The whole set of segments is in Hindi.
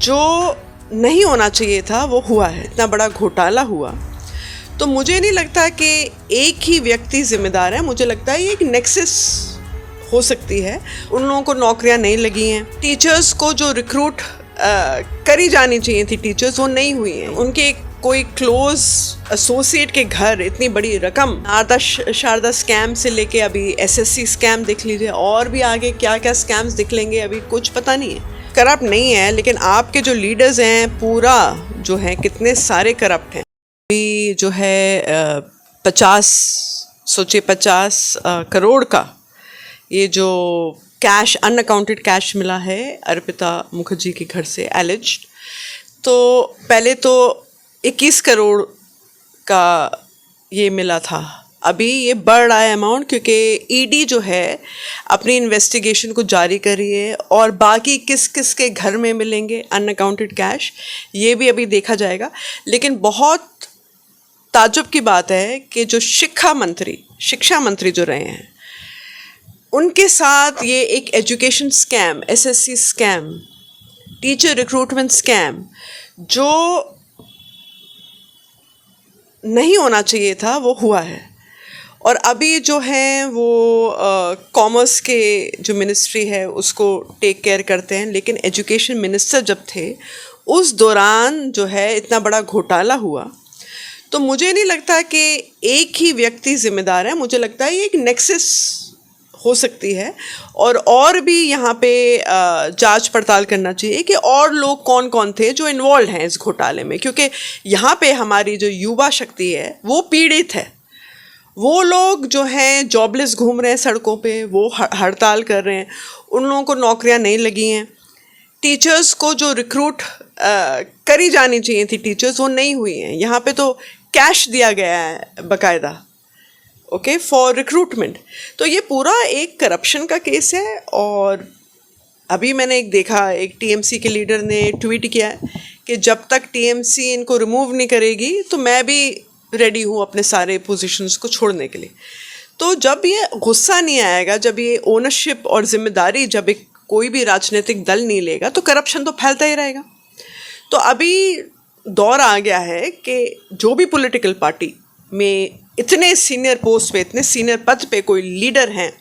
जो नहीं होना चाहिए था वो हुआ है, इतना बड़ा घोटाला हुआ। तो मुझे नहीं लगता कि एक ही व्यक्ति जिम्मेदार है, मुझे लगता है ये एक नेक्सस हो सकती है। उन लोगों को नौकरियां नहीं लगी हैं, टीचर्स को जो रिक्रूट करी जानी चाहिए थी टीचर्स, वो नहीं हुई हैं। उनके कोई क्लोज एसोसिएट के घर इतनी बड़ी रकम, नारदा शारदा स्कैम से लेके अभी एसएससी स्कैम देख लीजिए, और भी आगे क्या क्या स्कैम्स दिखलेंगे अभी कुछ पता नहीं है। करप्ट नहीं है, लेकिन आपके जो लीडर्स हैं पूरा जो है कितने सारे करप्ट हैं। अभी जो है 50 करोड़ का ये जो कैश, अनअकाउंटेड कैश मिला है अर्पिता मुखर्जी के घर से एलिज्ड। तो पहले तो 21 करोड़ का ये मिला था, अभी ये बढ़ रहा है अमाउंट, क्योंकि ईडी जो है अपनी इन्वेस्टिगेशन को जारी कर रही है और बाकी किस किस के घर में मिलेंगे अनअकाउंटेड कैश ये भी अभी देखा जाएगा। लेकिन बहुत ताज्जुब की बात है कि जो शिक्षा मंत्री जो रहे हैं उनके साथ ये एक education scam, SSC scam, teacher recruitment scam जो नहीं होना चाहिए था वो हुआ है। और अभी जो है वो कॉमर्स के जो मिनिस्ट्री है उसको टेक केयर करते हैं, लेकिन एजुकेशन मिनिस्टर जब थे उस दौरान जो है इतना बड़ा घोटाला हुआ। तो मुझे नहीं लगता कि एक ही व्यक्ति जिम्मेदार है, मुझे लगता है ये एक नेक्सस हो सकती है और भी यहाँ पे जांच पड़ताल करना चाहिए कि और लोग कौन कौन थे जो इन्वॉल्व हैं इस घोटाले में, क्योंकि यहाँ पे हमारी जो युवा शक्ति है वो पीड़ित है। वो लोग जो हैं जॉबलेस घूम रहे हैं सड़कों पे, वो हड़ताल कर रहे हैं, उन लोगों को नौकरियाँ नहीं लगी हैं। टीचर्स को जो रिक्रूट करी जानी चाहिए थी टीचर्स, वो नहीं हुई हैं। यहाँ पे तो कैश दिया गया है बाकायदा, ओके, फॉर रिक्रूटमेंट। तो ये पूरा एक करप्शन का केस है। और अभी मैंने एक टीएमसी के लीडर ने ट्वीट किया है कि जब तक टीएमसी इनको रिमूव नहीं करेगी तो मैं भी रेडी हूँ अपने सारे पोजीशंस को छोड़ने के लिए। तो जब ये गुस्सा नहीं आएगा, जब ये ओनरशिप और जिम्मेदारी जब एक कोई भी राजनीतिक दल नहीं लेगा तो करप्शन तो फैलता ही रहेगा। तो अभी दौर आ गया है कि जो भी पॉलिटिकल पार्टी में इतने सीनियर पोस्ट पे, इतने सीनियर पद पे कोई लीडर हैं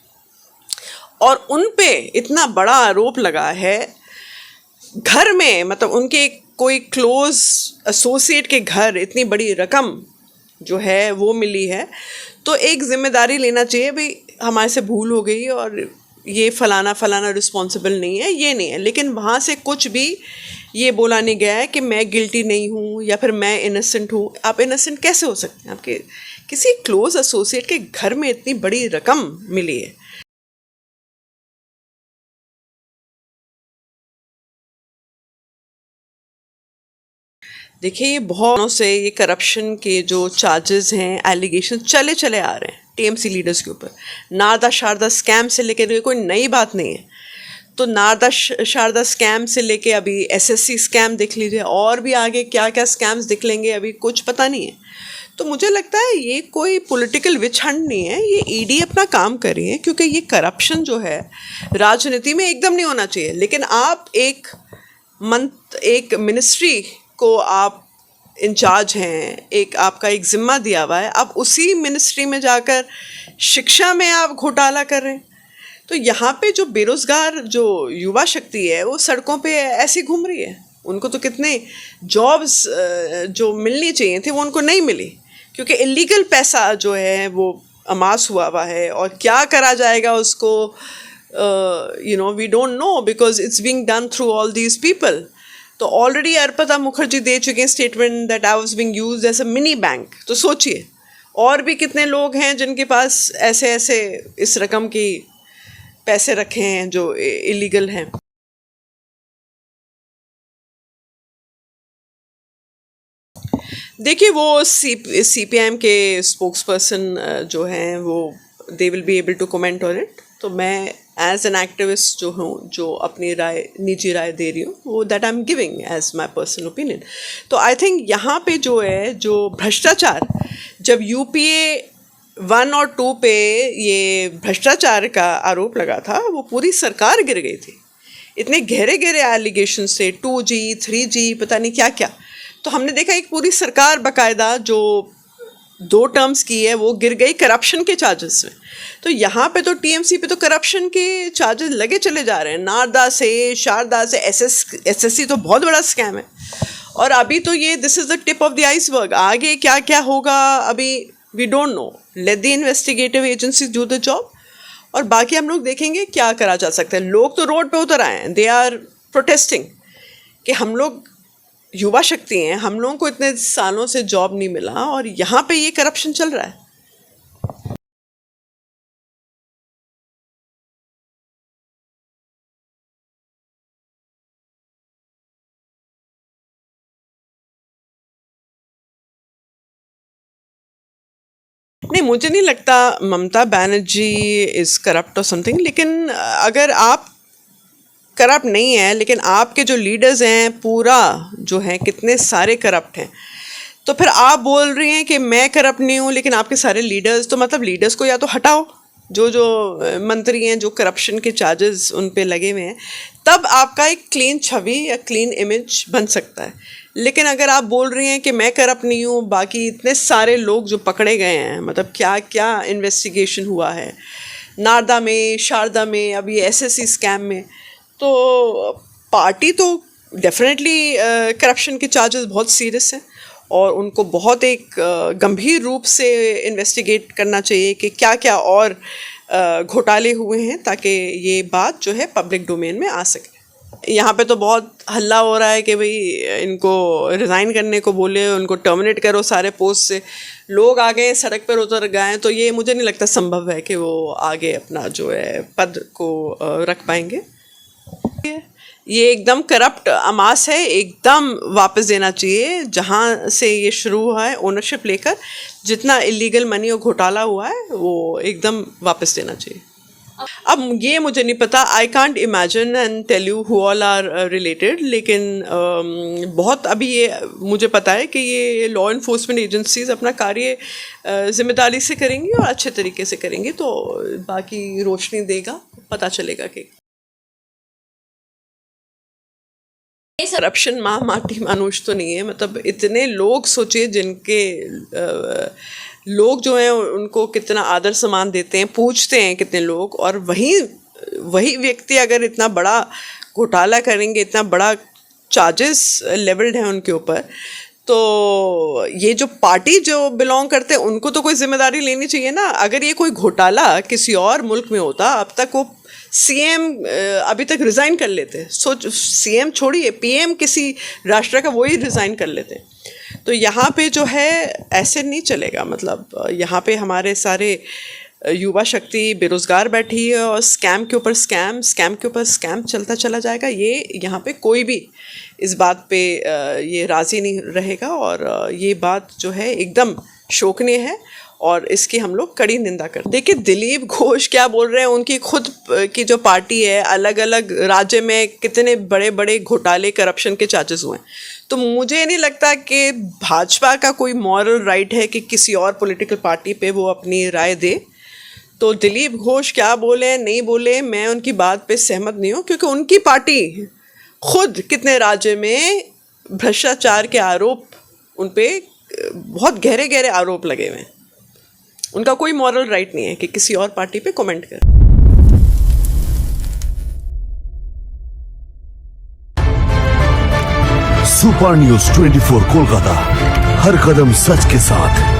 और उन पे इतना बड़ा आरोप लगा है, घर में मतलब उनके कोई क्लोज एसोसिएट के घर इतनी बड़ी रकम जो है वो मिली है, तो एक जिम्मेदारी लेना चाहिए। भाई हमारे से भूल हो गई और ये फलाना रिस्पॉन्सिबल नहीं है, ये नहीं है। लेकिन वहाँ से कुछ भी ये बोला नहीं गया है कि मैं गिल्टी नहीं हूँ या फिर मैं इनोसेंट हूँ। आप इनोसेंट कैसे हो सकते हैं? आपके किसी क्लोज एसोसिएट के घर में इतनी बड़ी रकम मिली है। देखिए, ये बहुत से ये करप्शन के जो चार्जेस हैं, एलिगेशन चले आ रहे हैं टीएमसी लीडर्स के ऊपर। नारदा शारदा स्कैम से लेकर कोई नई बात नहीं है। तो नारदा शारदा स्कैम से लेके अभी एसएससी स्कैम देख लीजिए, और भी आगे क्या क्या स्कैम्स दिखलेंगे अभी कुछ पता नहीं है। तो मुझे लगता है ये कोई पॉलिटिकल विच हंट नहीं है, ये ईडी अपना काम कर रही है, क्योंकि ये करप्शन जो है राजनीति में एकदम नहीं होना चाहिए। लेकिन आप एक मिनिस्ट्री को आप इंचार्ज हैं, एक आपका एक ज़िम्मा दिया हुआ है, आप उसी मिनिस्ट्री में जाकर शिक्षा में आप घोटाला कर रहे हैं। तो यहाँ पे जो बेरोज़गार जो युवा शक्ति है वो सड़कों पे ऐसी घूम रही है। उनको तो कितने जॉब्स जो मिलनी चाहिए थी वो उनको नहीं मिली, क्योंकि इलीगल पैसा जो है वो अमास हुआ है। और क्या करा जाएगा उसको, we don't know, because it's being done through all these people. तो ऑलरेडी अर्पिता मुखर्जी दे चुके हैं statement that I was being used as a mini bank. तो सोचिए और भी कितने लोग हैं जिनके पास ऐसे इस रकम की पैसे रखे हैं जो इलीगल हैं। देखिए, वो सीपीएम के स्पोक्सपर्सन जो हैं वो they will be able to comment on it. तो मैं एज एन एक्टिविस्ट जो हूँ, जो अपनी निजी राय दे रही हूँ, वो that I am giving as my personal opinion. तो आई थिंक यहाँ पे जो है जो भ्रष्टाचार, जब यूपीए 1 और 2 पे ये भ्रष्टाचार का आरोप लगा था, वो पूरी सरकार गिर गई थी। इतने गहरे गहरे एलिगेशन से 2G 3G पता नहीं क्या क्या, तो हमने देखा एक पूरी सरकार बाकायदा जो 2 टर्म्स की है वो गिर गई करप्शन के चार्जेस में। तो यहाँ पे तो टीएमसी पे तो करप्शन के चार्जेस लगे चले जा रहे हैं, नारदा से, शारदा से, एसएससी तो बहुत बड़ा स्कैम है। और अभी तो ये this is the tip of the iceberg, आगे क्या क्या होगा अभी we don't know. Let the investigative agencies do the job, और बाकी हम लोग देखेंगे क्या करा जा सकता है। लोग तो रोड पे उतर आए हैं, दे आर प्रोटेस्टिंग कि हम लोग युवा शक्ति हैं, हम लोगों को इतने सालों से जॉब नहीं मिला और यहाँ पे ये करप्शन चल रहा है। नहीं, मुझे नहीं लगता ममता बनर्जी इज़ करप्ट और समथिंग, लेकिन अगर आप करप्ट नहीं है लेकिन आपके जो लीडर्स हैं पूरा जो हैं कितने सारे करप्ट हैं, तो फिर आप बोल रही हैं कि मैं करप्ट नहीं हूँ लेकिन आपके सारे लीडर्स, तो मतलब लीडर्स को या तो हटाओ, जो मंत्री हैं जो करप्शन के चार्जेस उन पे लगे हुए हैं, तब आपका एक क्लीन छवि या क्लीन इमेज बन सकता है। लेकिन अगर आप बोल रही हैं कि मैं करप्ट नहीं हूँ, बाकी इतने सारे लोग जो पकड़े गए हैं, मतलब क्या क्या इन्वेस्टिगेशन हुआ है नारदा में, शारदा में, अभी एसएससी स्कैम में, तो पार्टी तो डेफिनेटली करप्शन के चार्जेस बहुत सीरियस हैं और उनको बहुत एक गंभीर रूप से इन्वेस्टिगेट करना चाहिए कि क्या क्या और घोटाले हुए हैं, ताकि ये बात जो है पब्लिक डोमेन में आ सके। यहाँ पे तो बहुत हल्ला हो रहा है कि भाई इनको रिज़ाइन करने को बोले, उनको टर्मिनेट करो सारे पोस्ट से, लोग आ गए सड़क पर उतर गए, तो ये मुझे नहीं लगता संभव है कि वो आगे अपना जो है पद को रख पाएंगे। ये एकदम करप्ट अमास है, एकदम वापस देना चाहिए जहाँ से ये शुरू हुआ है, ओनरशिप लेकर जितना इलीगल मनी और घोटाला हुआ है वो एकदम वापस देना चाहिए। अब ये मुझे नहीं पता, I can't imagine and tell you who all are related, लेकिन बहुत अभी ये मुझे पता है कि ये लॉ इन्फोर्समेंट एजेंसीज अपना कार्य जिम्मेदारी से करेंगी और अच्छे तरीके से करेंगी, तो बाकी रोशनी देगा, पता चलेगा कि करप्शन माटी मानुष तो नहीं है। मतलब इतने लोग सोचिए जिनके लोग जो हैं उनको कितना आदर सम्मान देते हैं, पूछते हैं कितने लोग, और वही व्यक्ति अगर इतना बड़ा घोटाला करेंगे, इतना बड़ा चार्जेस लेवल्ड हैं उनके ऊपर, तो ये जो पार्टी जो बिलोंग करते हैं उनको तो कोई जिम्मेदारी लेनी चाहिए ना। अगर ये कोई घोटाला किसी और मुल्क में होता, अब तक वो सीएम अभी तक रिज़ाइन कर लेते। सोच, सीएम छोड़िए, पीएम किसी राष्ट्र का वही रिज़ाइन कर लेते। तो यहाँ पे जो है ऐसे नहीं चलेगा। मतलब यहाँ पे हमारे सारे युवा शक्ति बेरोज़गार बैठी है और स्कैम के ऊपर स्कैम, स्कैम के ऊपर स्कैम चलता चला जाएगा। ये यहाँ पे कोई भी इस बात पे ये राज़ी नहीं रहेगा, और ये बात जो है एकदम शोकनीय है और इसकी हम लोग कड़ी निंदा करते। देखिए दिलीप घोष क्या बोल रहे हैं, उनकी खुद की जो पार्टी है, अलग अलग राज्य में कितने बड़े बड़े घोटाले करप्शन के चार्जेस हुए हैं, तो मुझे नहीं लगता कि भाजपा का कोई मॉरल राइट है कि किसी और पॉलिटिकल पार्टी पे वो अपनी राय दे। तो दिलीप घोष क्या बोले नहीं बोले, मैं उनकी बात पे सहमत नहीं हूँ, क्योंकि उनकी पार्टी खुद कितने राज्य में भ्रष्टाचार के आरोप, उन पे बहुत गहरे गहरे आरोप लगे हुए हैं। उनका कोई मॉरल राइट नहीं है कि किसी और पार्टी पे कमेंट करें। सुपर न्यूज़ 24 कोलकाता, हर कदम सच के साथ।